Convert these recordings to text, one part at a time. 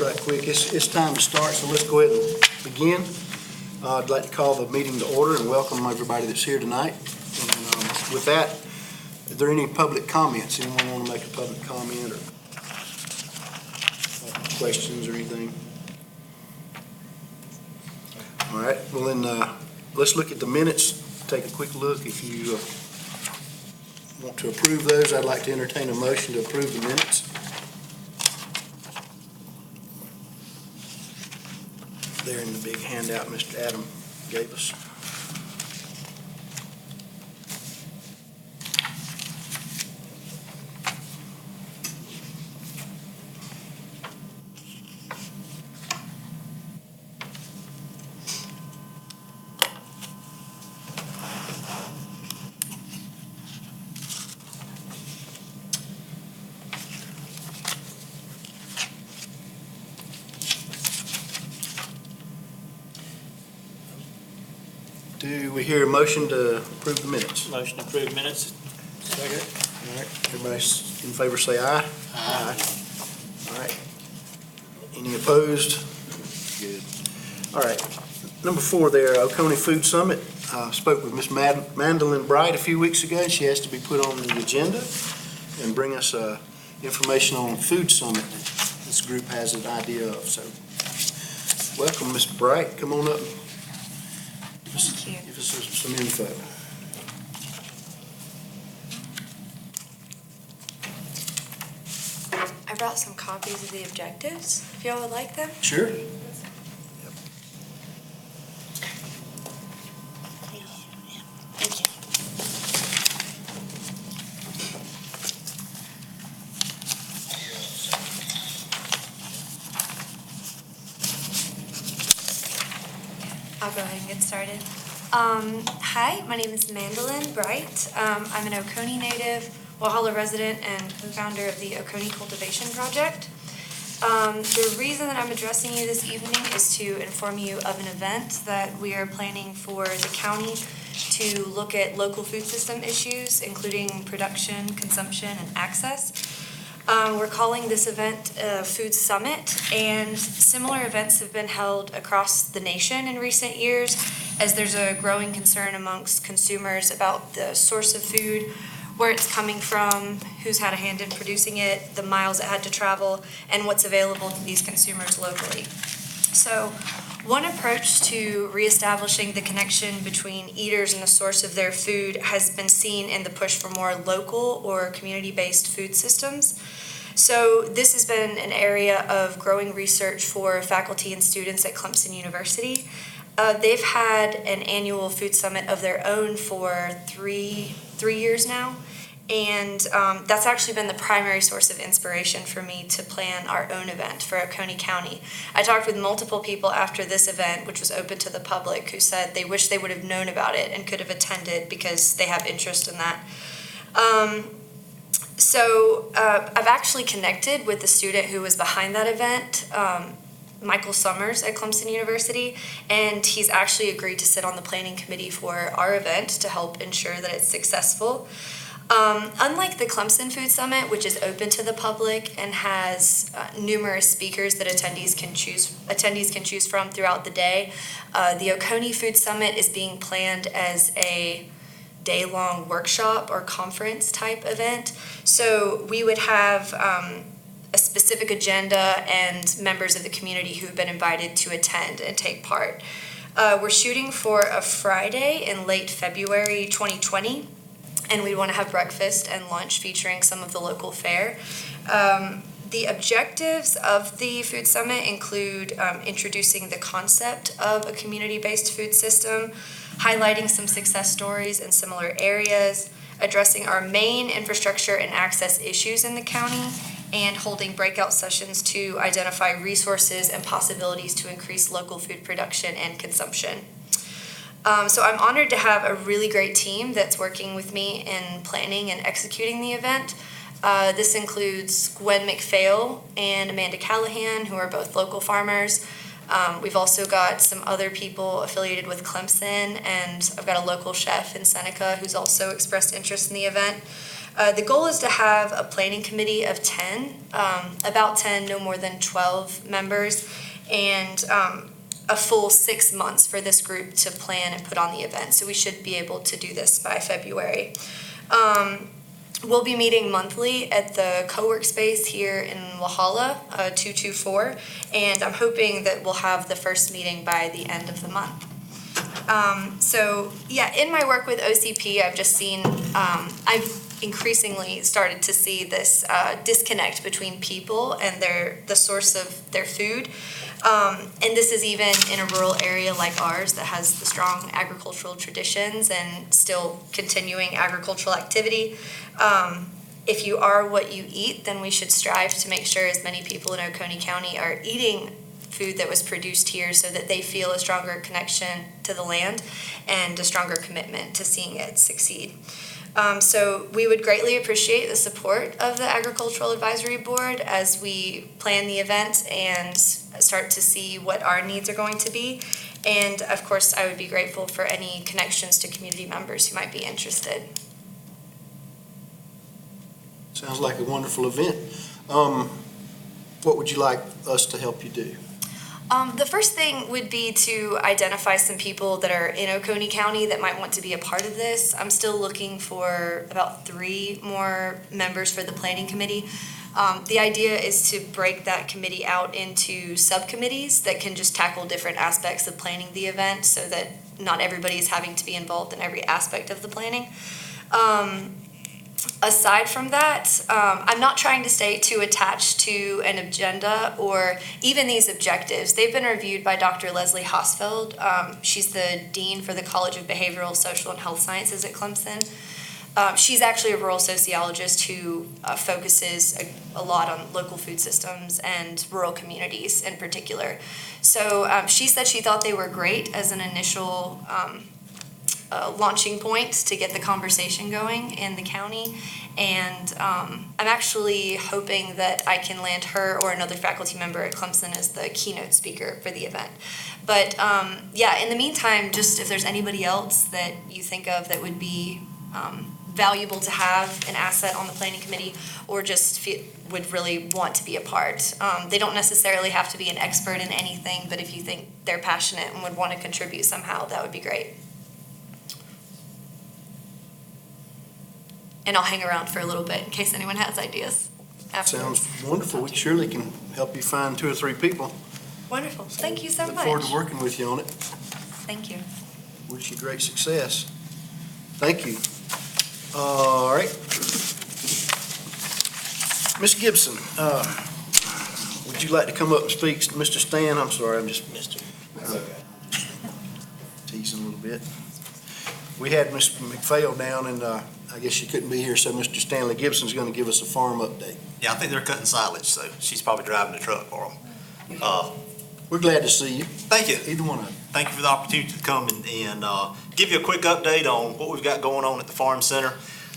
right quick. It's time to start, so let's go ahead and begin. I'd like to call the meeting to order and welcome everybody that's here tonight. And with that, is there any public comments? Anyone want to make a public comment or questions or anything? All right, well then, let's look at the minutes. Take a quick look. If you want to approve those, I'd like to entertain a motion to approve the minutes. There in the big handout Mr. Adam gave us. Do we hear a motion to approve the minutes? Motion to approve minutes. Second. All right, everybody in favor say aye. Aye. All right. Any opposed? Good. All right. Number 4 there, Oconee Food Summit. Spoke with Miss Mandolyn Bright a few weeks ago. She has to be put on the agenda and bring us information on Food Summit this group has an idea of. So welcome, Miss Bright. Come on up. Thank you. Give us some info. I brought some copies of the objectives, if y'all would like them. Sure. Thank you. I'll go ahead and get started. Hi, my name is Mandolyn Bright. I'm an Oconee native, Walhalla resident, and co-founder of the Oconee Cultivation Project. The reason that I'm addressing you this evening is to inform you of an event that we are planning for the county to look at local food system issues, including production, consumption, and access. We're calling this event Food Summit, and similar events have been held across the nation in recent years as there's a growing concern amongst consumers about the source of food, where it's coming from, who's had a hand in producing it, the miles it had to travel, and what's available to these consumers locally. So one approach to reestablishing the connection between eaters and the source of their food has been seen in the push for more local or community-based food systems. So this has been an area of growing research for faculty and students at Clemson University. They've had an annual food summit of their own for three years now. And that's actually been the primary source of inspiration for me to plan our own event for Oconee County. I talked with multiple people after this event, which was open to the public, who said they wish they would have known about it and could have attended because they have interest in that. So I've actually connected with the student who was behind that event, Michael Summers at Clemson University, and he's actually agreed to sit on the planning committee for our event to help ensure that it's successful. Unlike the Clemson Food Summit, which is open to the public and has numerous speakers that attendees can choose from throughout the day, the Oconee Food Summit is being planned as a day-long workshop or conference type event. So we would have a specific agenda and members of the community who have been invited to attend and take part. We're shooting for a Friday in late February 2020. And we want to have breakfast and lunch featuring some of the local fare. The objectives of the Food Summit include introducing the concept of a community-based food system, highlighting some success stories in similar areas, addressing our main infrastructure and access issues in the county, and holding breakout sessions to identify resources and possibilities to increase local food production and consumption. So I'm honored to have a really great team that's working with me in planning and executing the event. This includes Gwen McPhail and Amanda Callahan, who are both local farmers. We've also got some other people affiliated with Clemson, and I've got a local chef in Seneca who's also expressed interest in the event. The goal is to have a planning committee of 10, about 10, no more than 12 members, and a full 6 months for this group to plan and put on the event. So we should be able to do this by February. We'll be meeting monthly at the co-work space here in Walhalla, 224, and I'm hoping that we'll have the first meeting by the end of the month. So yeah, in my work with OCP, I've just seen, I've increasingly started to see this disconnect between people and the source of their food. And this is even in a rural area like ours that has the strong agricultural traditions and still continuing agricultural activity. If you are what you eat, then we should strive to make sure as many people in Oconee County are eating food that was produced here so that they feel a stronger connection to the land and a stronger commitment to seeing it succeed. So we would greatly appreciate the support of the Agricultural Advisory Board as we plan the event and start to see what our needs are going to be. And of course, I would be grateful for any connections to community members who might be interested. Sounds like a wonderful event. What would you like us to help you do? The first thing would be to identify some people that are in Oconee County that might want to be a part of this. I'm still looking for about 3 more members for the planning committee. The idea is to break that committee out into subcommittees that can just tackle different aspects of planning the event so that not everybody is having to be involved in every aspect of the planning. Aside from that, I'm not trying to stay too attached to an agenda or even these objectives. They've been reviewed by Dr. Leslie Hosfeld. She's the Dean for the College of Behavioral, Social, and Health Sciences at Clemson. She's actually a rural sociologist who focuses a lot on local food systems and rural communities in particular. So she said she thought they were great as an initial launching point to get the conversation going in the county. And I'm actually hoping that I can land her or another faculty member at Clemson as the keynote speaker for the event. But yeah, in the meantime, just if there's anybody else that you think of that would be valuable to have an asset on the planning committee or just would really want to be a part. They don't necessarily have to be an expert in anything, but if you think they're passionate and would want to contribute somehow, that would be great. And I'll hang around for a little bit in case anyone has ideas afterwards. Sounds wonderful. We surely can help you find 2 or 3 people. Wonderful. Thank you so much. Look forward to working with you on it. Thank you. Wish you great success. Thank you. All right. Ms. Gibson, would you like to come up and speak to Mr. Stan? I'm sorry, I'm just teasing a little bit. We had Mr. McPhail down, and I guess she couldn't be here, so Mr. Stanley Gibson's going to give us a farm update. Yeah, I think they're cutting silage, so she's probably driving the truck for them. We're glad to see you. Thank you. Either one of you. Thank you for the opportunity to come and give you a quick update on what we've got going on at the Farm Center.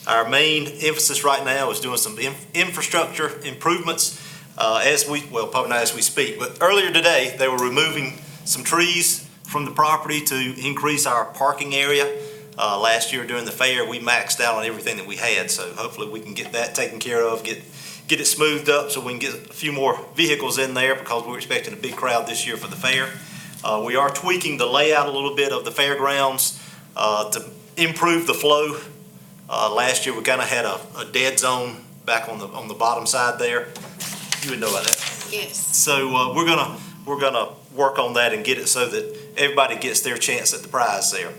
Our main emphasis right now is doing some infrastructure improvements probably not as we speak, but earlier today, they were removing some trees from the property to increase our parking area. Last year during the fair, we maxed out on everything that we had, so hopefully we can get that taken care of, get it smoothed up so we can get a few more vehicles in there because we're expecting a big crowd this year for the fair. We are tweaking the layout a little bit of the fairgrounds to improve the flow. Last year we kind of had a dead zone back on the bottom side there. You would know about that. Yes. So we're gonna work on that and get it so that everybody gets their chance at the prize there.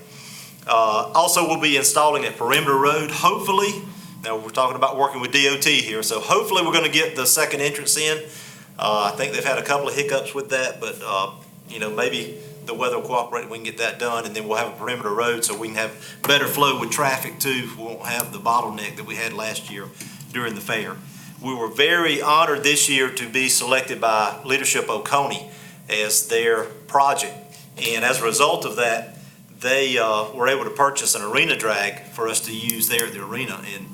Also, we'll be installing a perimeter road, hopefully. Now, we're talking about working with DOT here, so hopefully we're going to get the second entrance in. I think they've had a couple of hiccups with that, but, maybe the weather will cooperate and we can get that done, and then we'll have a perimeter road so we can have better flow with traffic, too. We won't have the bottleneck that we had last year during the fair. We were very honored this year to be selected by Leadership Oconee as their project, and as a result of that, they were able to purchase an arena drag for us to use there at the arena, and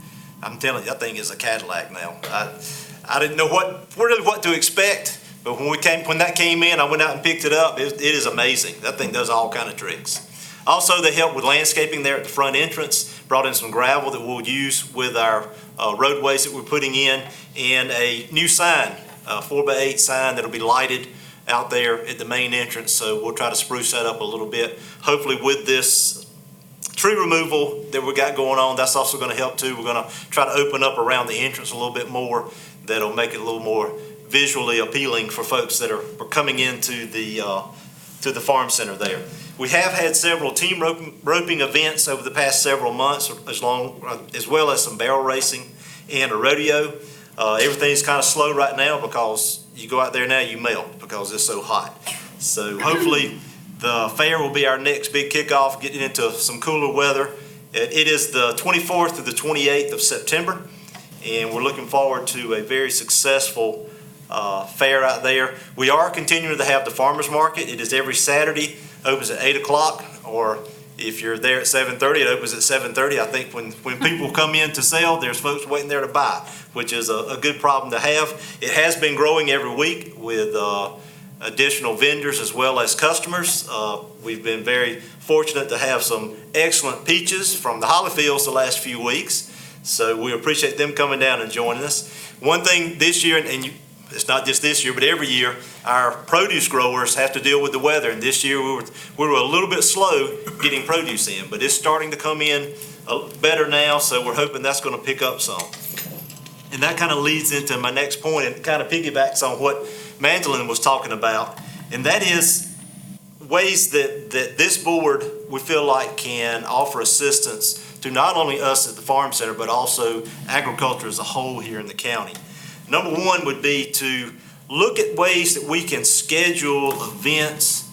I'm telling you, that thing is a Cadillac now. I didn't know what to expect, but when that came in, I went out and picked it up. It is amazing. That thing does all kind of tricks. Also, they helped with landscaping there at the front entrance, brought in some gravel that we'll use with our roadways that we're putting in, and a new sign, a 4x8 sign that'll be lighted out there at the main entrance. So we'll try to spruce that up a little bit. Hopefully with this tree removal that we got going on, that's also going to help too. We're going to try to open up around the entrance a little bit more. That'll make it a little more visually appealing for folks that are coming into the farm center there. We have had several team roping events over the past several months, as well as some barrel racing and a rodeo. Everything's kind of slow right now because you go out there now, you melt because it's so hot. So hopefully the fair will be our next big kickoff, getting into some cooler weather. It is the 24th to the 28th of September, and we're looking forward to a very successful fair out there. We are continuing to have the farmers market. It is every Saturday, opens at 8 o'clock, or if you're there at 7:30, it opens at 7:30. I think when people come in to sell, there's folks waiting there to buy, which is a good problem to have. It has been growing every week with additional vendors as well as customers. We've been very fortunate to have some excellent peaches from the Hollyfields the last few weeks, so we appreciate them coming down and joining us. One thing this year, it's not just this year, but every year, our produce growers have to deal with the weather. And this year, we were a little bit slow getting produce in, but it's starting to come in better now, so we're hoping that's going to pick up some. And that kind of leads into my next point and kind of piggybacks on what Mandolin was talking about, and that is ways that this board, we feel like, can offer assistance to not only us at the Farm Center, but also agriculture as a whole here in the county. Number one would be to look at ways that we can schedule events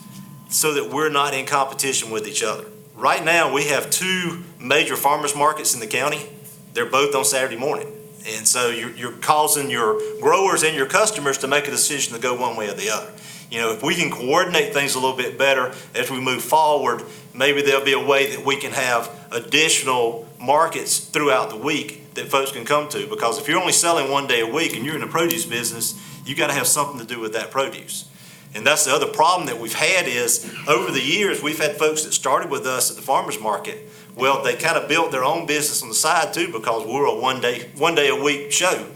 so that we're not in competition with each other. Right now, we have two major farmers markets in the county. They're both on Saturday morning. And so you're causing your growers and your customers to make a decision to go one way or the other. You know, if we can coordinate things a little bit better as we move forward, maybe there'll be a way that we can have additional markets throughout the week that folks can come to. Because if you're only selling one day a week and you're in the produce business, you got to have something to do with that produce. And that's the other problem that we've had is over the years, we've had folks that started with us at the farmers market. Well, they kind of built their own business on the side too because we're a one day a week show.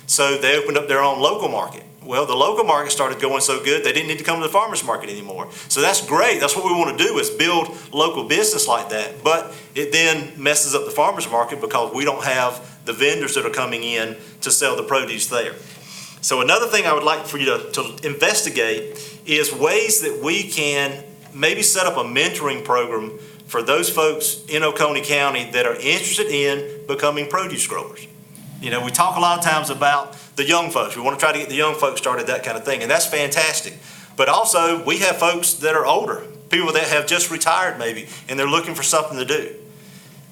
So they opened up their own local market. Well, the local market started going so good, they didn't need to come to the farmers market anymore. So that's great. That's what we want to do is build local business like that. But it then messes up the farmers market because we don't have the vendors that are coming in to sell the produce there. So another thing I would like for you to investigate is ways that we can maybe set up a mentoring program for those folks in Oconee County that are interested in becoming produce growers. You know, we talk a lot of times about the young folks. We want to try to get the young folks started, that kind of thing, and that's fantastic. But also, we have folks that are older, people that have just retired maybe, and they're looking for something to do.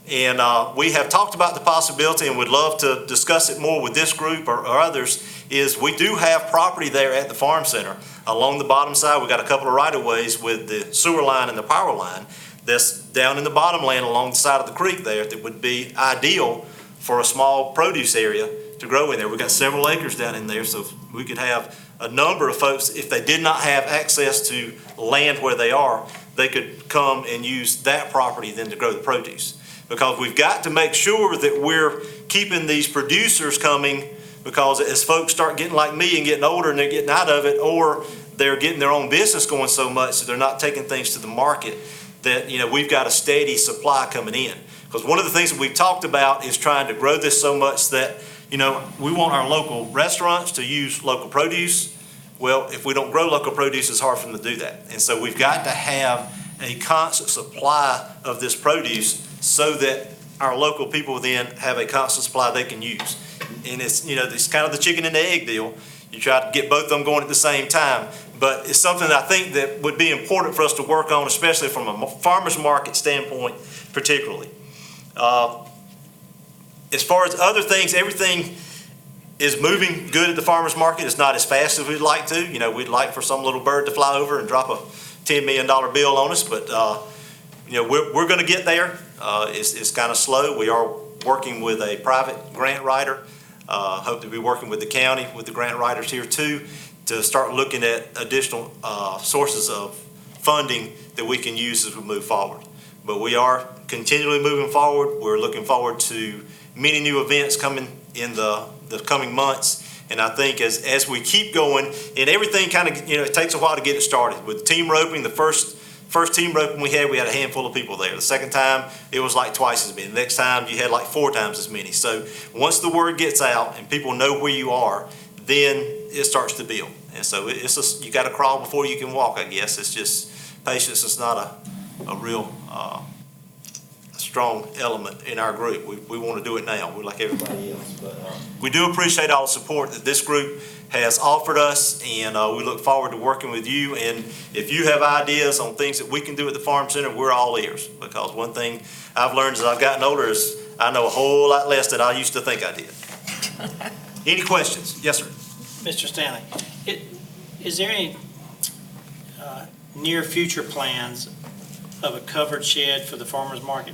And we have talked about the possibility, and would love to discuss it more with this group or others, is we do have property there at the farm center. Along the bottom side, we've got a couple of right-of-ways with the sewer line and the power line that's down in the bottom land along the side of the creek there that would be ideal for a small produce area to grow in there. We've got several acres down in there, so we could have a number of folks, if they did not have access to land where they are, they could come and use that property then to grow the produce. Because we've got to make sure that we're keeping these producers coming, because as folks start getting like me and getting older and they're getting out of it, or they're getting their own business going so much that they're not taking things to the market, that, you know, we've got a steady supply coming in. Because one of the things that we've talked about is trying to grow this so much that, you know, we want our local restaurants to use local produce. Well, if we don't grow local produce, it's hard for them to do that. And so we've got to have a constant supply of this produce so that our local people then have a constant supply they can use. And it's, you know, it's kind of the chicken and the egg deal. You try to get both of them going at the same time. But it's something that I think that would be important for us to work on, especially from a farmer's market standpoint particularly. As far as other things, everything is moving good at the farmer's market. It's not as fast as we'd like to. You know, we'd like for some little bird to fly over and drop a $10 million bill on us, but you know, we're going to get there. It's kind of slow. We are working with a private grant writer. Hope to be working with the county, with the grant writers here too, to start looking at additional sources of funding that we can use as we move forward. But we are continually moving forward. We're looking forward to many new events coming in the coming months. And I think as we keep going, and everything kind of, it takes a while to get it started. With team roping, the first team roping we had a handful of people there. The second time, it was like twice as many. The next time, you had like 4 times as many. So once the word gets out and people know where you are, then it starts to build. And so you got to crawl before you can walk, I guess. It's just patience is not a real strong element in our group. We want to do it now. We're like everybody else. But we do appreciate all the support that this group has offered us, and we look forward to working with you. And if you have ideas on things that we can do at the Farm Center, we're all ears. Because one thing I've learned as I've gotten older is I know a whole lot less than I used to think I did. Any questions? Yes, sir. Mr. Stanley, is there any near future plans of a covered shed for the farmer's market?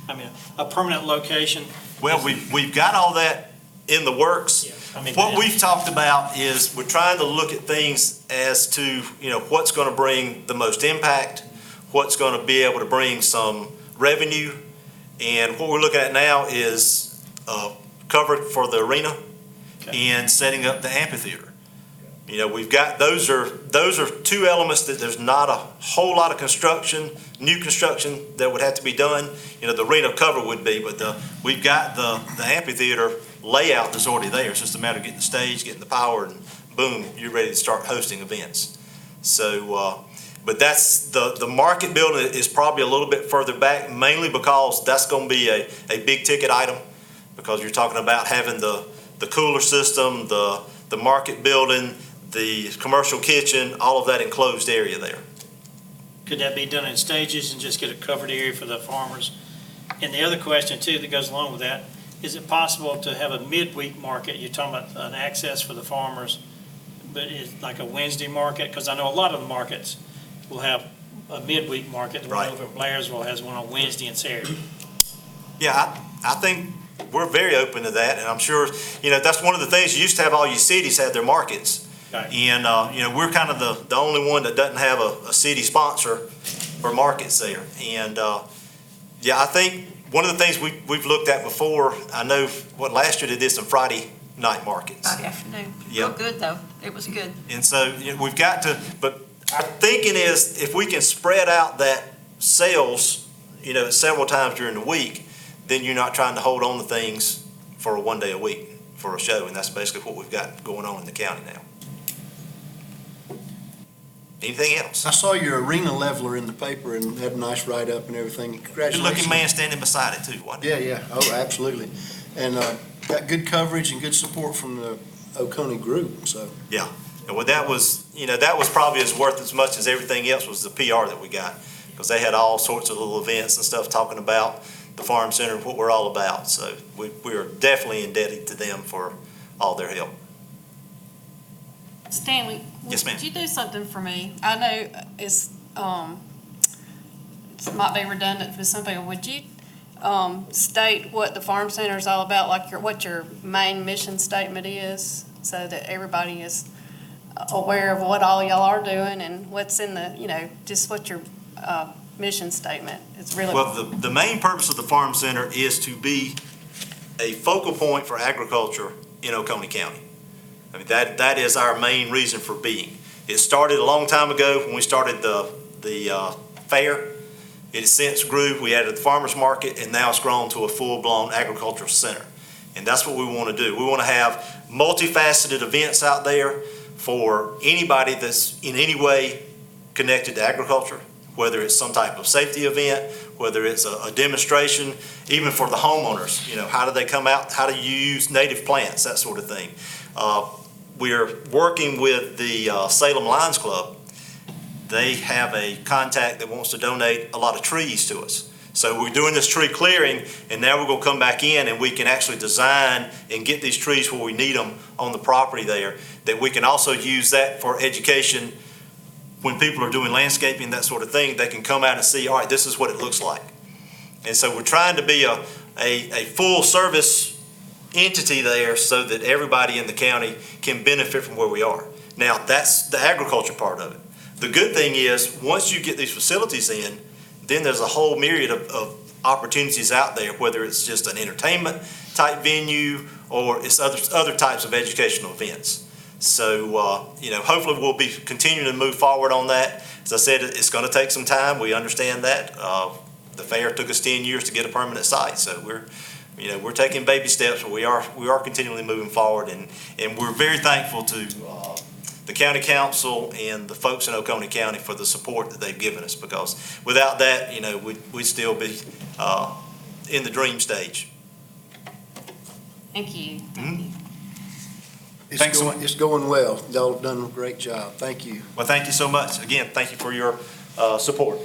I mean, a permanent location? Well, we've got all that in the works. What we've talked about is we're trying to look at things as to, what's going to bring the most impact, what's going to be able to bring some revenue. And what we're looking at now is covered for the arena and setting up the amphitheater. We've got, those are 2 elements that there's not a whole lot of new construction that would have to be done. The arena cover would be, but we've got the amphitheater layout that's already there. It's just a matter of getting the stage, getting the power, and boom, you're ready to start hosting events. So, but that's, the market building is probably a little bit further back, mainly because that's going to be a big ticket item, because you're talking about having the cooler system, the market building, the commercial kitchen, all of that enclosed area there. Could that be done in stages and just get a covered area for the farmers? And the other question too that goes along with that, is it possible to have a midweek market? You're talking about an access for the farmers, but it's like a Wednesday market? Because I know a lot of the markets will have a midweek market. The one over at Blairsville has one on Wednesday and Saturday. Yeah, I think we're very open to that, and I'm sure, that's one of the things. You used to have all your cities have their markets. Right. And, we're kind of the only one that doesn't have a city sponsor for markets there. And, I think one of the things we've looked at before, I know last year they did some Friday night markets. Friday afternoon. Yep. Real good, though. It was good. And so we've got to, but our thinking is if we can spread out that sales, several times during the week, then you're not trying to hold on to things for 1 day a week for a show. And that's basically what we've got going on in the county now. Anything else? I saw your arena leveler in the paper and had a nice write-up and everything. Congratulations. Good-looking man standing beside it too, wasn't it? Yeah. Oh, absolutely. And got good coverage and good support from the Oconee group, so. Yeah. And that was probably worth as much as everything else was the PR that we got, because they had all sorts of little events and stuff talking about the Farm Center and what we're all about. So we are definitely indebted to them for all their help. Stanley, Yes, ma'am. would you do something for me? I know it might be redundant for some people. Would you state what the Farm Center is all about, like what your main mission statement is, so that everybody is aware of what all y'all are doing and what's in the, just what your mission statement is really. Well, the main purpose of the Farm Center is to be a focal point for agriculture in Oconee County. I mean, that is our main reason for being. It started a long time ago when we started the fair. It has since grew. We added the farmers market, and now it's grown to a full-blown agricultural center. And that's what we want to do. We want to have multifaceted events out there for anybody that's in any way connected to agriculture, whether it's some type of safety event, whether it's a demonstration, even for the homeowners. How do they come out? How do you use native plants? That sort of thing. We're working with the Salem Lions Club. They have a contact that wants to donate a lot of trees to us. So we're doing this tree clearing, and now we're going to come back in and we can actually design and get these trees where we need them on the property there, that we can also use that for education. When people are doing landscaping, that sort of thing, they can come out and see, all right, this is what it looks like. And so we're trying to be a full service entity there so that everybody in the county can benefit from where we are. Now, that's the agriculture part of it. The good thing is, once you get these facilities in, then there's a whole myriad of opportunities out there, whether it's just an entertainment type venue or it's other types of educational events. So, hopefully we'll be continuing to move forward on that. As I said, it's going to take some time. We understand that. The fair took us 10 years to get a permanent site, so we're taking baby steps, but we are continually moving forward, and we're very thankful to the county council and the folks in Oconee County for the support that they've given us, because without that, we'd still be in the dream stage. Thank you. Thanks. It's going well. Y'all have done a great job. Thank you. Well, thank you so much. Again, thank you for your support.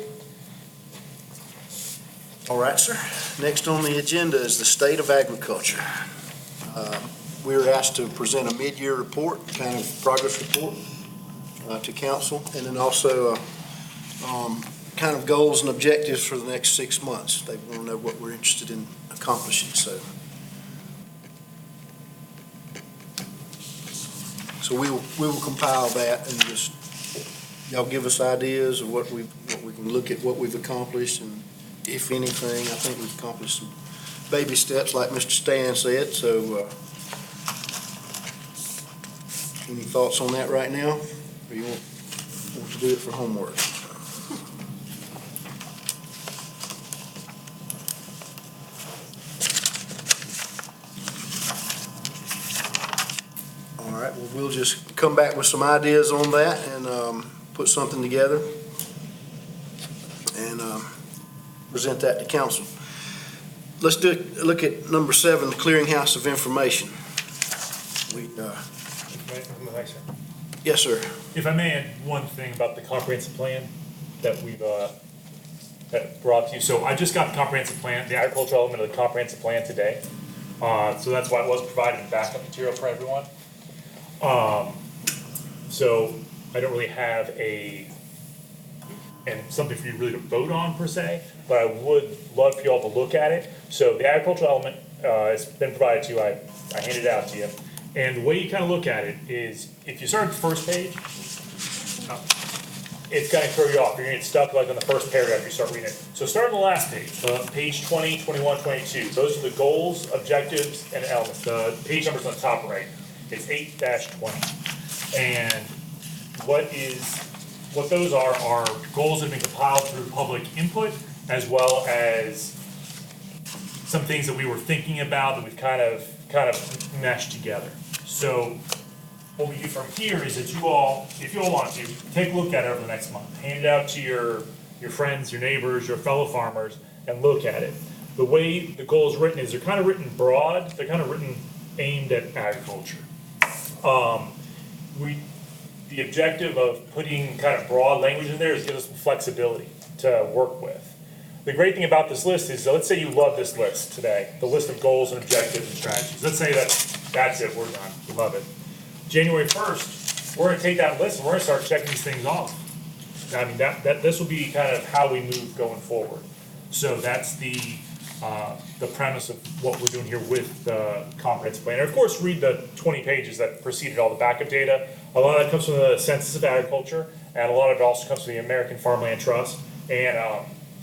All right, sir. Next on the agenda is the state of agriculture. We were asked to present a mid-year report, kind of progress report to council, and then also kind of goals and objectives for the next 6 months. They want to know what we're interested in accomplishing, so we will compile that and just, y'all give us ideas of what we can look at, what we've accomplished, and if anything, I think we've accomplished some baby steps like Mr. Stan said, so any thoughts on that right now? Or you want to do it for homework? All right, well, we'll just come back with some ideas on that and put something together and present that to council. Let's look at number 7, the clearinghouse of information. Yes, sir. If I may add one thing about the comprehensive plan that we've that brought to you. So I just got the comprehensive plan, the agricultural element of the comprehensive plan today. So that's why it was provided in backup material for everyone. So I don't really have something for you really to vote on per se, but I would love for you all to look at it. So the agricultural element has been provided to you. I handed it out to you. And the way you kind of look at it is, if you start at the first page, it's going to throw you off. You're going to get stuck like on the first paragraph you start reading it. So start on the last page, page 20, 21, 22. Those are the goals, objectives, and elements. The page number's on the top right. It's 8-20. And what those are goals that have been compiled through public input, as well as some things that we were thinking about that we've kind of meshed together. So what we do from here is that if you all want to, take a look at it over the next month. Hand it out to your friends, your neighbors, your fellow farmers, and look at it. The way the goal is written is they're kind of written broad, they're kind of written aimed at agriculture. The objective of putting kind of broad language in there is give us some flexibility to work with. The great thing about this list is, let's say you love this list today, the list of goals and objectives and strategies. Let's say that's it, we're done, we love it. January 1st, we're gonna take that list and we're gonna start checking these things off. I mean, this will be kind of how we move going forward. So that's the premise of what we're doing here with the comprehensive plan. And of course, read the 20 pages that preceded all the backup data. A lot of that comes from the Census of Agriculture, and a lot of it also comes from the American Farmland Trust. And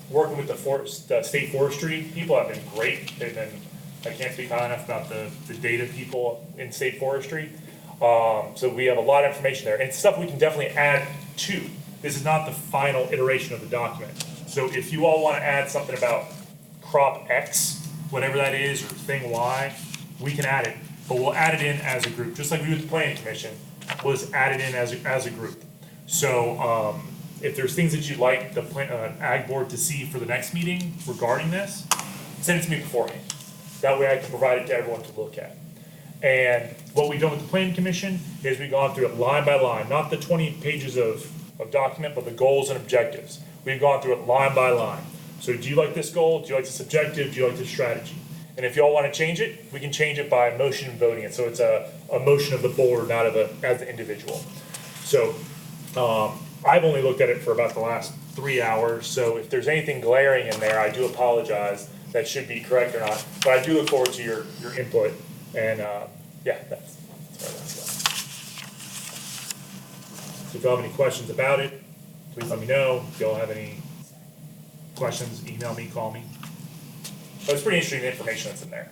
working with the state forestry people have been great. I can't speak high enough about the data people in state forestry. So we have a lot of information there, and it's stuff we can definitely add to. This is not the final iteration of the document. So if you all want to add something about crop X, whatever that is, or thing Y, we can add it, but we'll add it in as a group, just like we do with the planning commission. We'll just add it in as a group. So if there's things that you'd like the ag board to see for the next meeting regarding this, send it to me beforehand. That way I can provide it to everyone to look at. And what we've done with the planning commission is we've gone through it line by line, not the 20 pages of document, but the goals and objectives. We've gone through it line by line. So do you like this goal? Do you like this objective? Do you like this strategy? And if you all want to change it, we can change it by motion and voting it. So it's a motion of the board, not as the individual. So I've only looked at it for about the last 3 hours. So if there's anything glaring in there, I do apologize. That should be correct or not. But I do look forward to your input. And yeah, that's where that's at. So if you all have any questions about it, please let me know. If you all have any questions, email me, call me. But it's pretty interesting, the information that's in there.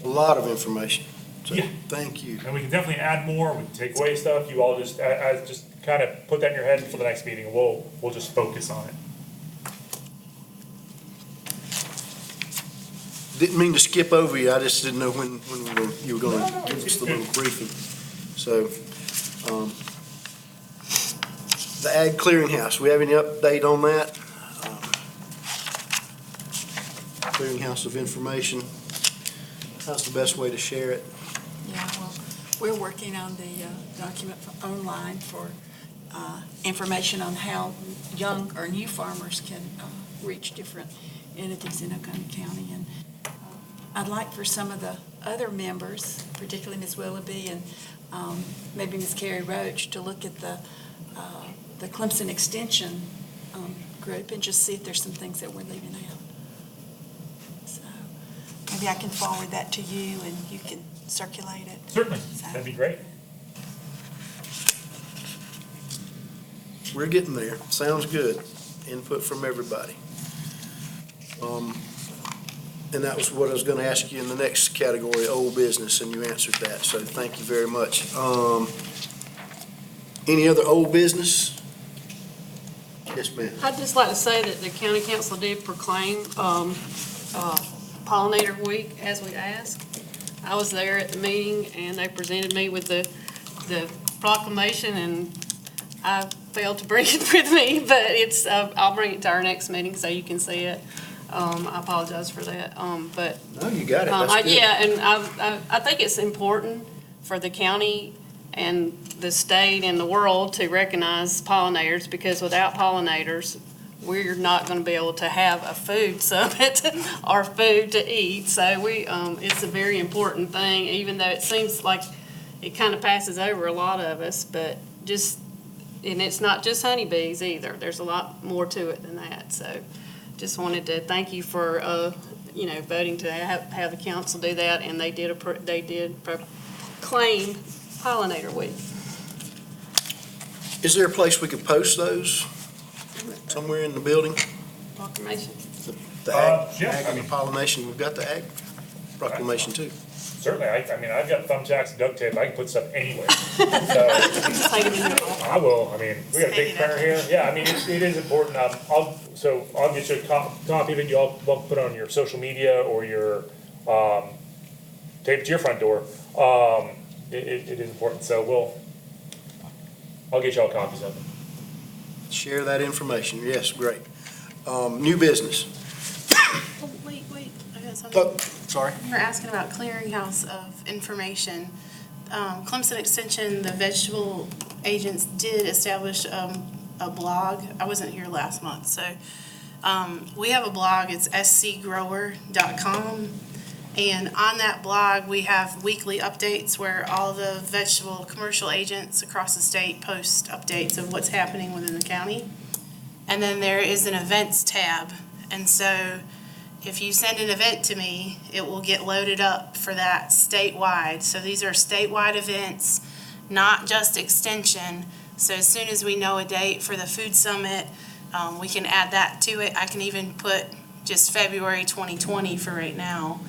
A lot of information. So, Yeah. thank you. And we can definitely add more, we can take away stuff, you all just, I just kind of put that in your head for the next meeting, and we'll just focus on it. Didn't mean to skip over you, I just didn't know when you were gonna No, give us it's the good. little briefing. So, the Ag Clearinghouse, we have any update on that? Clearinghouse of information, how's the best way to share it? Yeah, well, we're working on the document online for information on how young or new farmers can reach different entities in Oconee County. And I'd like for some of the other members, particularly Ms. Willoughby and maybe Ms. Carrie Roach, to look at the Clemson Extension group and just see if there's some things that we're leaving out. So maybe I can forward that to you and you can circulate it. Certainly, that'd be great. We're getting there, sounds good, input from everybody. And that was what I was gonna ask you in the next category, old business, and you answered that, so thank you very much. Any other old business? Yes, ma'am. I'd just like to say that the county council did proclaim Pollinator Week as we asked. I was there at the meeting, and they presented me with the proclamation, and I failed to bring it with me, but it's, I'll bring it to our next meeting so you can see it. I apologize for that, but No, you got it, that's good. yeah, and I think it's important for the county and the state and the world to recognize pollinators, because without pollinators, we're not going to be able to have a food summit or food to eat. So it's a very important thing, even though it seems like it kind of passes over a lot of us, but and it's not just honeybees either. There's a lot more to it than that. So just wanted to thank you for, voting to have the council do that, and they did proclaim Pollinator Week. Is there a place we could post those? Somewhere in the building? Proclamation. The ag, Yeah, ag I and mean- the pollination, we've got the ag proclamation too. Certainly, I mean, I've got thumbtacks and duct tape, I can put stuff anywhere. So, Just take it in your office. I will, I mean, we got a big printer here, yeah, I mean, it is important, I'll get you a copy of it, you all will put it on your social media or your, tape it to your front door. It is important, so I'll get you all copies of it. Share that information, yes, great. New business. Oh, wait, I got something. Oh, sorry. You were asking about clearinghouse of information. Clemson Extension, the vegetable agents did establish a blog. I wasn't here last month, so we have a blog. It's scgrower.com. And on that blog, we have weekly updates where all the vegetable commercial agents across the state post updates of what's happening within the county. And then there is an events tab. And so if you send an event to me, it will get loaded up for that statewide. So these are statewide events, not just extension. So as soon as we know a date for the food summit, we can add that to it. I can even put just February 2020 for right now.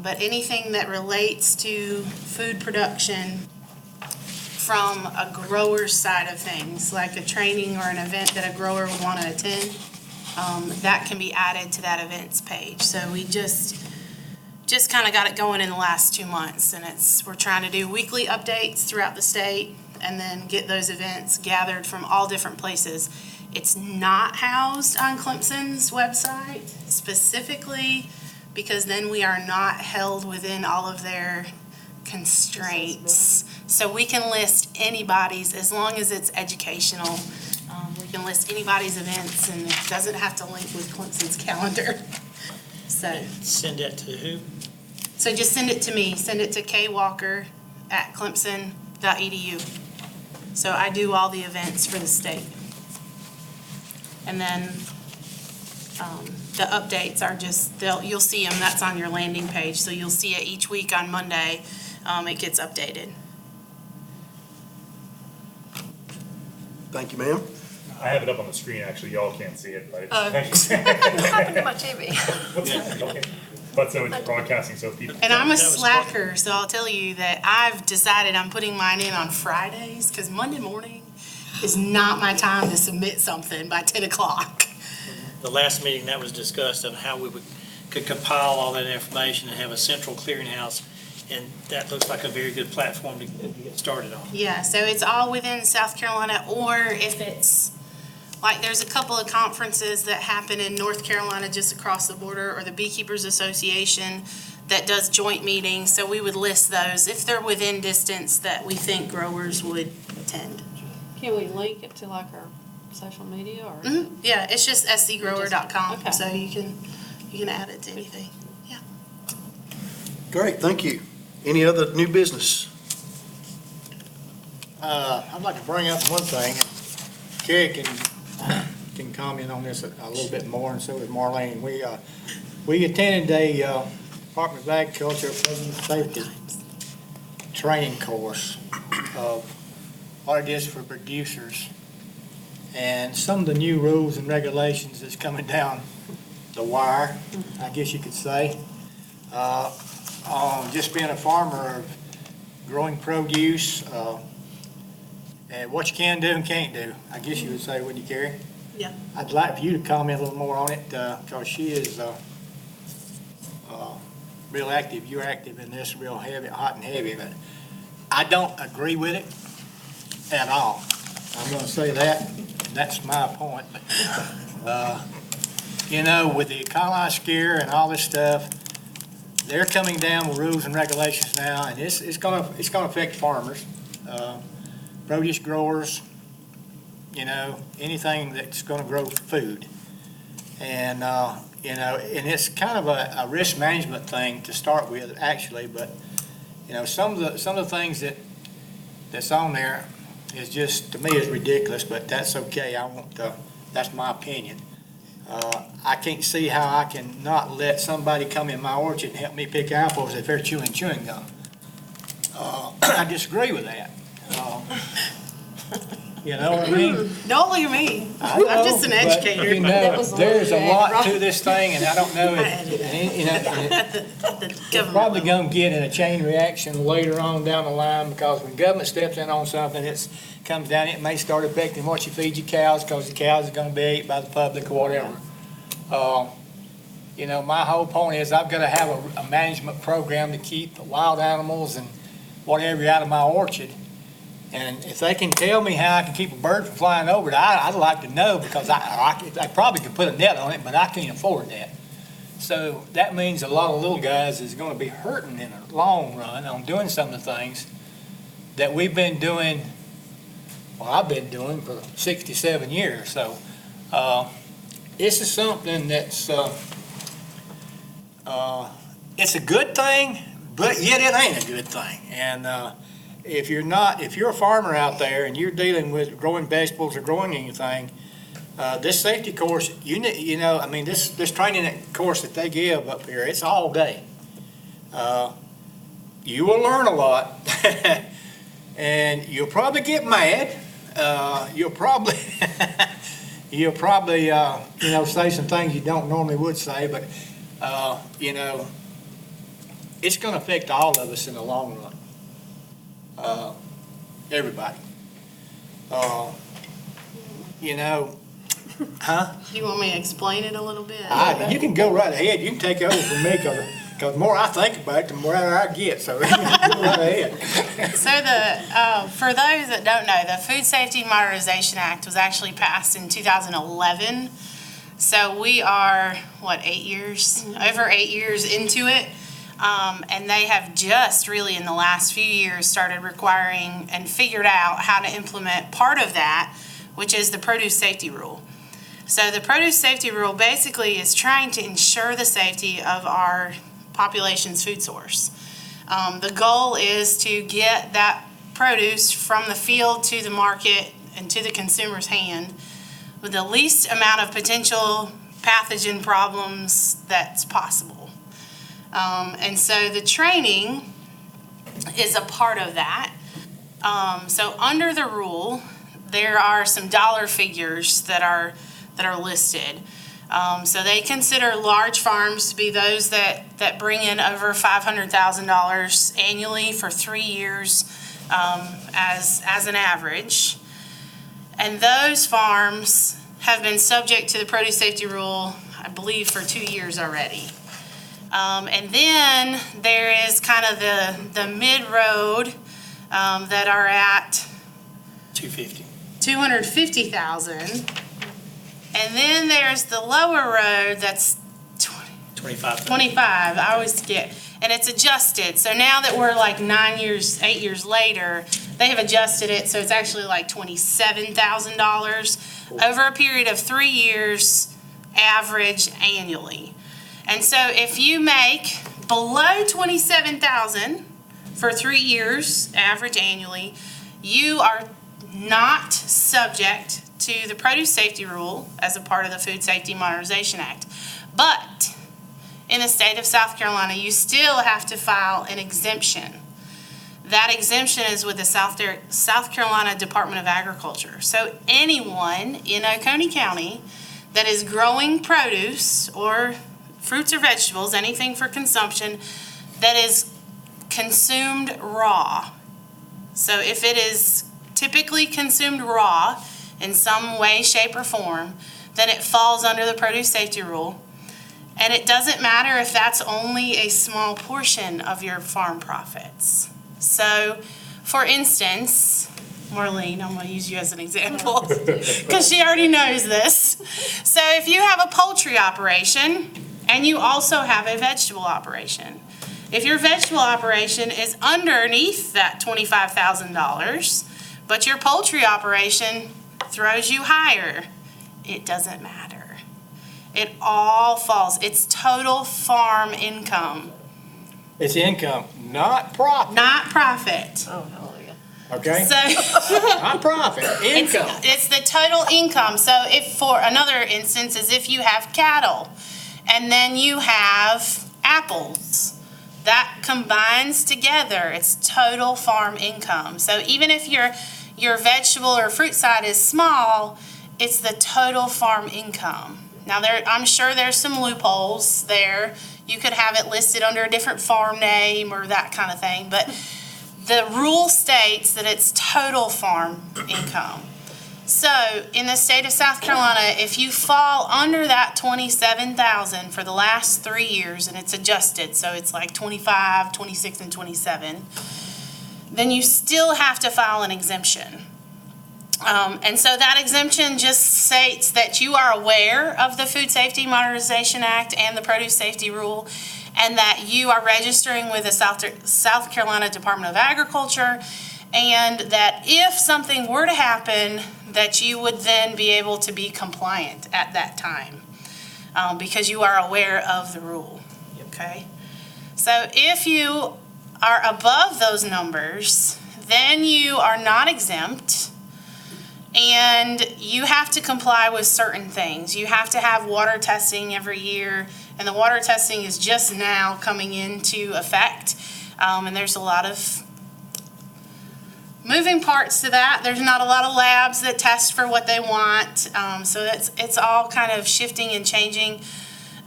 But anything that relates to food production from a grower's side of things, like a training or an event that a grower would want to attend, that can be added to that events page. So we just kind of got it going in the last 2 months, and we're trying to do weekly updates throughout the state and then get those events gathered from all different places. It's not housed on Clemson's website specifically, because then we are not held within all of their constraints. So we can list anybody's, as long as it's educational. We can list anybody's events, and it doesn't have to link with Clemson's calendar. So Send that to who? just send it to me. Send it to kwalker@clemson.edu. So I do all the events for the state. And then the updates are you'll see them, that's on your landing page, so you'll see it each week on Monday, it gets updated. Thank you, ma'am. I have it up on the screen, actually, y'all can't see it, but What it's. happened to my TV? What's that? Okay. But so it's broadcasting, so people. And I'm a That was slacker, so I'll tell you that I've decided I'm putting mine in on Fridays, because Monday morning is not my time to submit something by 10 o'clock. The last meeting that was discussed on how could compile all that information and have a central clearinghouse, and that looks like a very good platform to get started on. Yeah, so it's all within South Carolina, or if it's, like, there's a couple of conferences that happen in North Carolina just across the border, or the Beekeepers Association that does joint meetings, so we would list those if they're within distance that we think growers would attend. Can we link it to like our social media or? Yeah, it's just scgrower.com, Okay. so you can add it to anything. Great, thank you. Any other new business? I'd like to bring up one thing. Kerry can comment on this a little bit more, and so does Marlene. We attended a Department of Agriculture Public Safety training course of what it is for producers, and some of the new rules and regulations that's coming down the wire, I guess you could say. Just being a farmer of growing produce, and what you can do and can't do, I guess you would say, wouldn't you, Carrie? Yeah. I'd like for you to comment a little more on it, because she is real active. You're active in this, real heavy, hot and heavy, but I don't agree with it at all. I'm going to say that. That's my point. But, with the Carlisle scare and all this stuff, they're coming down with rules and regulations now, and it's going to affect farmers, produce growers, anything that's going to grow food. And, and it's kind of a risk management thing to start with, actually, but, some of the things that's on there is just, to me, is ridiculous, but that's okay. That's my opinion. I can't see how I can not let somebody come in my orchard and help me pick apples if they're chewing gum. I disagree with that. You know what I mean? Don't look at me. I know, I'm just an but, educator. That was a there's a little lot bit, to this thing, and I don't know I added if, The it's probably gonna get in a chain reaction later on down the line, because when government steps in on something, comes down, it may start affecting what you feed your cows, because the cows are gonna be ate by the public or whatever. My whole point is I've gotta have a management program to keep the wild animals and whatever out of my orchard. And if they can tell me how I can keep a bird from flying over it, I'd like to know, because I probably could put a net on it, but I can't afford that. So that means a lot of little guys is gonna be hurting in the long run on doing some of the things that we've been doing, I've been doing for 67 years. So this is something that's, it's a good thing, but yet it ain't a good thing. And if you're a farmer out there and you're dealing with growing vegetables or growing anything, this safety course, this training course that they give up here, it's all day. You will learn a lot, and you'll probably get mad. You'll probably, say some things you don't normally would say, but, it's going to affect all of us in the long run. Everybody. Huh? You want me to explain it a little bit? You can go right ahead. You can take over from me, because the more I think about it, the more I get. So you can go right ahead. So for those that don't know, the Food Safety Modernization Act was actually passed in 2011. So we are, over 8 years into it. And they have just really in the last few years started requiring and figured out how to implement part of that, which is the produce safety rule. So the produce safety rule basically is trying to ensure the safety of our population's food source. The goal is to get that produce from the field to the market and to the consumer's hand with the least amount of potential pathogen problems that's possible. And so the training is a part of that. So under the rule, there are some dollar figures that are listed. So they consider large farms to be those that bring in over $500,000 annually for 3 years as an average. And those farms have been subject to the produce safety rule, I believe, for 2 years already. And then there is kind of the mid-road that are at 250. 250,000. And then there's the lower road that's 25. 25, I always forget. And it's adjusted. So now that we're like 8 years later, they have adjusted it, so it's actually like $27,000 over a period of 3 years, average annually. And so if you make below $27,000 for 3 years, average annually, you are not subject to the produce safety rule as a part of the Food Safety Modernization Act. But in the state of South Carolina, you still have to file an exemption. That exemption is with the South Carolina Department of Agriculture. So anyone in Oconee County that is growing produce or fruits or vegetables, anything for consumption, that is consumed raw. So if it is typically consumed raw in some way, shape, or form, then it falls under the produce safety rule. And it doesn't matter if that's only a small portion of your farm profits. So, for instance, Marlene, I'm going to use you as an example because she already knows this. So if you have a poultry operation and you also have a vegetable operation, if your vegetable operation is underneath that $25,000, but your poultry operation throws you higher, it doesn't matter. It all falls. It's total farm income. It's income, not profit, Not profit. okay? So Not profit, income. it's the total income. So if, for another instance, is if you have cattle and then you have apples, that combines together. It's total farm income. So even if your vegetable or fruit side is small, it's the total farm income. Now, I'm sure there's some loopholes there. You could have it listed under a different farm name or that kind of thing, but the rule states that it's total farm income. So in the state of South Carolina, if you fall under that $27,000 for the last 3 years, and it's adjusted, so it's like 25, 26, and 27, then you still have to file an exemption. And so that exemption just states that you are aware of the Food Safety Modernization Act and the Produce Safety Rule, and that you are registering with the South Carolina Department of Agriculture, and that if something were to happen, that you would then be able to be compliant at that time, because you are aware of the rule, okay? So if you are above those numbers, then you are not exempt, and you have to comply with certain things. You have to have water testing every year, and the water testing is just now coming into effect, and there's a lot of moving parts to that. There's not a lot of labs that test for what they want, so it's all kind of shifting and changing.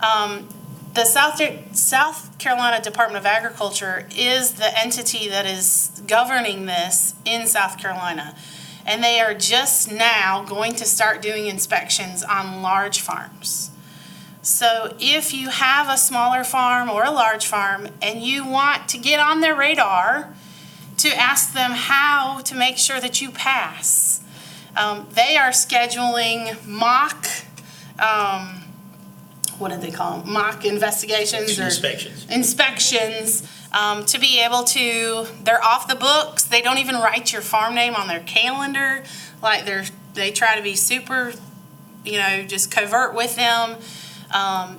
The South Carolina Department of Agriculture is the entity that is governing this in South Carolina. And they are just now going to start doing inspections on large farms. So if you have a smaller farm or a large farm and you want to get on their radar to ask them how to make sure that you pass, they are scheduling mock, what did they call them? Mock investigations or inspections. To be able to, they're off the books. They don't even write your farm name on their calendar. Like they try to be super, just covert with them.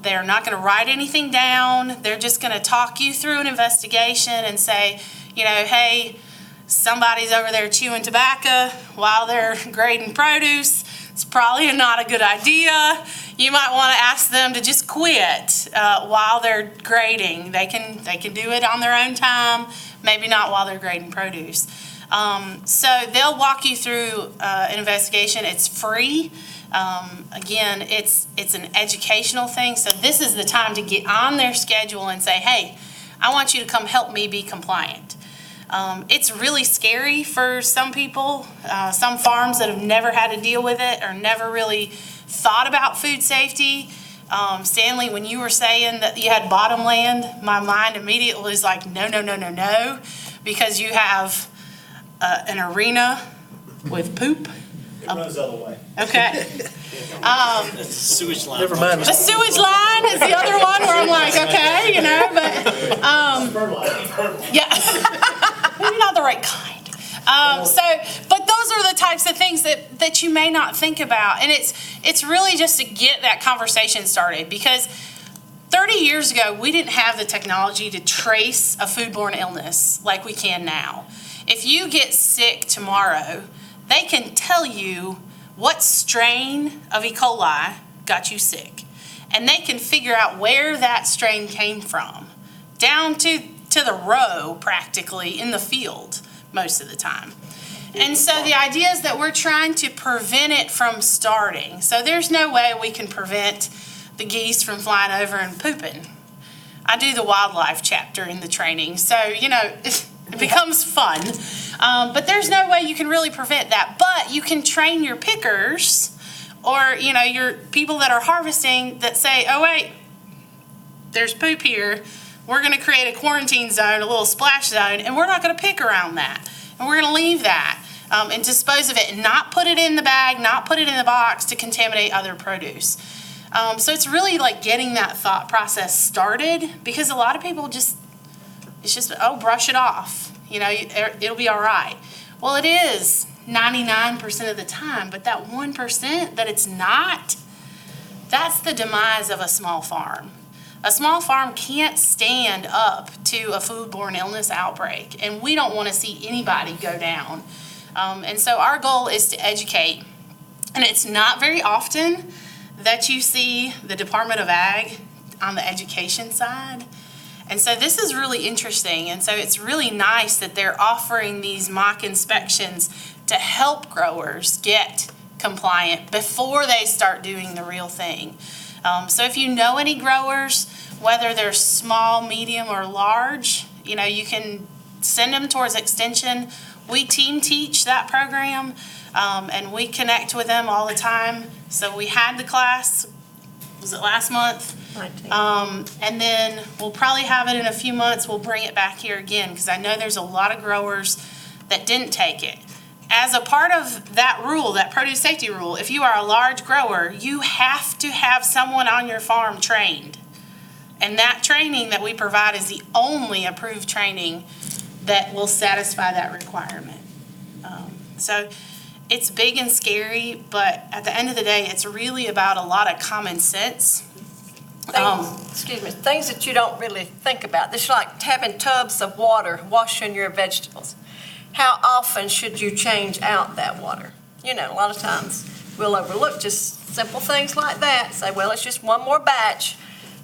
They're not going to write anything down. They're just going to talk you through an investigation and say, hey, somebody's over there chewing tobacco while they're grading produce. It's probably not a good idea. You might want to ask them to just quit while they're grading. They can do it on their own time, maybe not while they're grading produce. So they'll walk you through an investigation. It's free. Again, it's an educational thing. So this is the time to get on their schedule and say, hey, I want you to come help me be compliant. It's really scary for some people, some farms that have never had to deal with it or never really thought about food safety. Stanley, when you were saying that you had bottomland, my mind immediately was like, no, no, no, no, no, because you have an arena with poop. It runs the other way. Okay. That's a sewage line. Never mind. The sewage line is the other one where I'm like, okay, but, yeah. Maybe not the right kind. But those are the types of things that you may not think about. And it's really just to get that conversation started, because 30 years ago, we didn't have the technology to trace a foodborne illness like we can now. If you get sick tomorrow, they can tell you what strain of E. coli got you sick. And they can figure out where that strain came from, down to the row practically in the field most of the time. And so the idea is that we're trying to prevent it from starting. So there's no way we can prevent the geese from flying over and pooping. I do the wildlife chapter in the training, so, it becomes fun. But there's no way you can really prevent that. But you can train your pickers or, your people that are harvesting that say, oh, wait, there's poop here. We're going to create a quarantine zone, a little splash zone, and we're not going to pick around that. And we're going to leave that and dispose of it and not put it in the bag, not put it in the box to contaminate other produce. So it's really like getting that thought process started, because a lot of people brush it off. It'll be all right. Well, it is 99% of the time, but that 1% that it's not, that's the demise of a small farm. A small farm can't stand up to a foodborne illness outbreak, and we don't want to see anybody go down. And so our goal is to educate, and it's not very often that you see the Department of Ag on the education side. And so this is really interesting, and so it's really nice that they're offering these mock inspections to help growers get compliant before they start doing the real thing. So if you know any growers, whether they're small, medium, or large, you can send them towards Extension. We team teach that program, and we connect with them all the time. So we had the class, was it last month? And then we'll probably have it in a few months. We'll bring it back here again, because I know there's a lot of growers that didn't take it. As a part of that rule, that produce safety rule, if you are a large grower, you have to have someone on your farm trained. And that training that we provide is the only approved training that will satisfy that requirement. So it's big and scary, but at the end of the day, it's really about a lot of common sense. Things that you don't really think about. It's like having tubs of water washing your vegetables. How often should you change out that water? A lot of times we'll overlook just simple things like that. Say, well, it's just one more batch.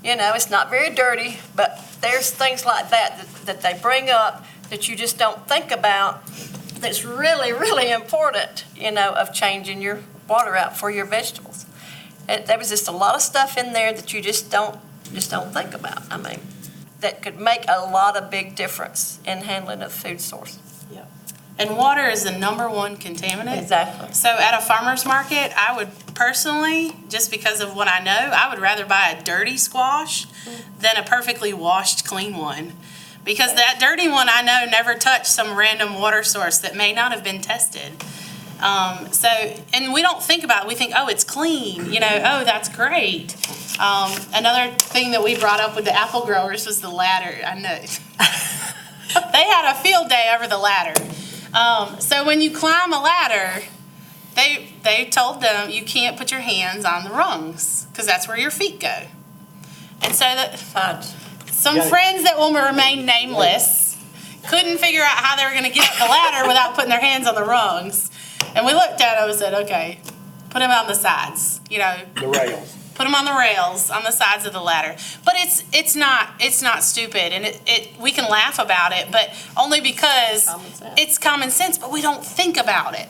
It's not very dirty, but there's things like that they bring up that you just don't think about. That's really, really important, of changing your water out for your vegetables. There was just a lot of stuff in there that you just don't think about. That could make a lot of big difference in handling of food source. And water is the #1 contaminant. Exactly. So at a farmer's market, I would personally, just because of what I know, I would rather buy a dirty squash than a perfectly washed, clean one. Because that dirty one, I know, never touched some random water source that may not have been tested. And we don't think about it. We think, oh, it's clean. Oh, that's great. Another thing that we brought up with the apple growers was the ladder. I know. They had a field day over the ladder. So when you climb a ladder, they told them you can't put your hands on the rungs because that's where your feet go. And so some friends that will remain nameless couldn't figure out how they were going to get up the ladder without putting their hands on the rungs. And we looked at them and said, okay, put them on the sides, The rails. put them on the rails on the sides of the ladder. But it's not stupid, and we can laugh about it, but only because it's common sense, but we don't think about it.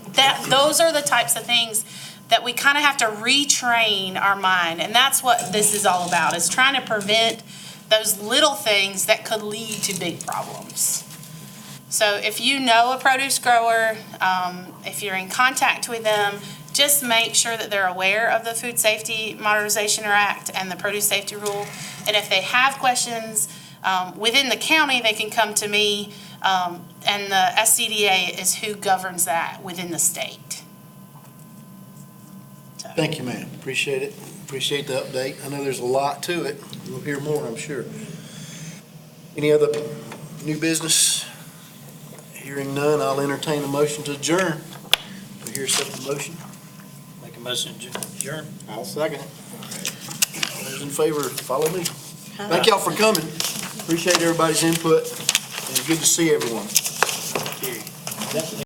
Those are the types of things that we kind of have to retrain our mind, and that's what this is all about, is trying to prevent those little things that could lead to big problems. So if you know a produce grower, if you're in contact with them, just make sure that they're aware of the Food Safety Modernization Act and the Produce Safety Rule. And if they have questions within the county, they can come to me, and the SCDA is who governs that within the state. So. Thank you, ma'am. Appreciate it. Appreciate the update. I know there's a lot to it. We'll hear more, I'm sure. Any other new business? Hearing none, I'll entertain a motion to adjourn. Do I hear a motion? Make a motion to adjourn. I'll second it. All those in favor, follow me. Thank y'all for coming. Appreciate everybody's input, and good to see everyone.